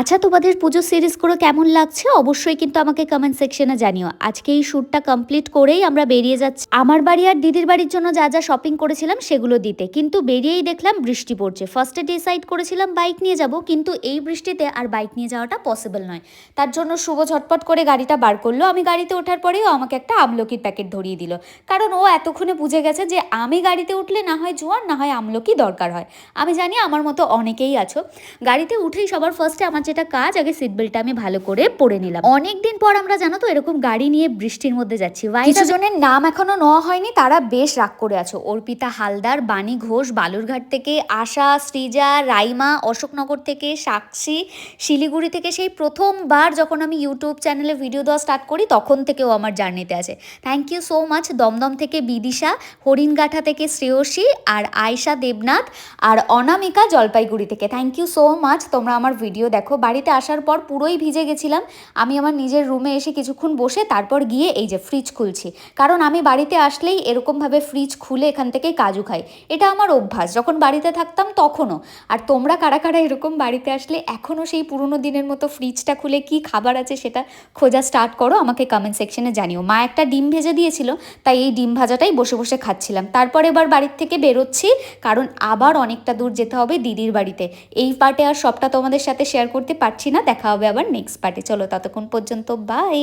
আচ্ছা, তোমাদের পুজোর সিরিজগুলো কেমন লাগছে অবশ্যই কিন্তু আমাকে কমেন্ট সেকশনে জানিও। আজকে এই শ্যুটটা কমপ্লিট করেই আমরা বেরিয়ে যাচ্ছি আমার বাড়ি আর দিদির বাড়ির জন্য যা যা শপিং করেছিলাম সেগুলো দিতে, কিন্তু বেরিয়েই দেখলাম বৃষ্টি পড়ছে। ফার্স্টে ডিসাইড করেছিলাম বাইক নিয়ে যাব, কিন্তু এই বৃষ্টিতে আর বাইক নিয়ে যাওয়াটা পসিবল নয়। তার জন্য শুভ ঝটপট করে গাড়িটা বার করলো। আমি গাড়িতে ওঠার পরেও আমাকে একটা আমলকির প্যাকেট ধরিয়ে দিল, কারণ ও এতক্ষণে বুঝে গেছে যে আমি গাড়িতে উঠলে না হয় জোয়ান না হয় আমলকি দরকার হয়। আমি জানি আমার মতো অনেকেই আছো। গাড়িতে উঠেই সবার ফার্স্টে আমার যেটা কাজ, আগে সিট বেল্টটা আমি ভালো করে পরে নিলাম। অনেকদিন পর আমরা জানো তো এরকম গাড়ি নিয়ে বৃষ্টির মধ্যে যাচ্ছি। কিছু জনের নাম এখনো নেওয়া হয়নি, তারা বেশ রাগ করে আছো। অর্পিতা হালদার, বাণী ঘোষ বালুরঘাট থেকে, আশা, সৃজা, রাইমা অশোকনগর থেকে, সাক্ষী শিলিগুড়ি থেকে। সেই প্রথমবার যখন আমি ইউটিউব চ্যানেলে ভিডিও দেওয়া স্টার্ট করি তখন থেকেও আমার জার্নিতে আছে। Thank you so much. Dum Dum থেকে বিদিশা, হরিণগাঠা থেকে শ্রেয়সী, আর আয়শা দেবনাথ, আর অনামিকা জলপাইগুড়ি থেকে। থ্যাংক ইউ সো মাচ, তোমরা আমার ভিডিও দেখো। বাড়িতে আসার পর পুরোই ভিজে গেছিলাম। আমি আমার নিজের রুমে এসে কিছুক্ষণ বসে তারপর গিয়ে এই যে ফ্রিজ খুলছি, কারণ আমি বাড়িতে আসলেই এরকমভাবে ফ্রিজ খুলে এখান থেকেই কাজু খাই। এটা আমার অভ্যাস, যখন বাড়িতে থাকতাম তখনও। আর তোমরা কারা কারা এরকম বাড়িতে আসলে এখনও সেই পুরোনো দিনের মতো ফ্রিজটা খুলে কি খাবার আছে সেটা খোঁজা স্টার্ট করো, আমাকে কমেন্ট সেকশনে জানিও। মা একটা ডিম ভেজে দিয়েছিল, তাই এই ডিম ভাজাটাই বসে বসে খাচ্ছিলাম। তারপর এবার বাড়ির থেকে বেরোচ্ছি, কারণ আবার অনেকটা দূর যেতে হবে দিদির বাড়িতে। এই পার্টে আর সবটা তোমাদের সাথে শেয়ার করতে পারছি না, দেখা হবে আবার নেক্সট পার্টে। চলো ততক্ষণ পর্যন্ত বাই।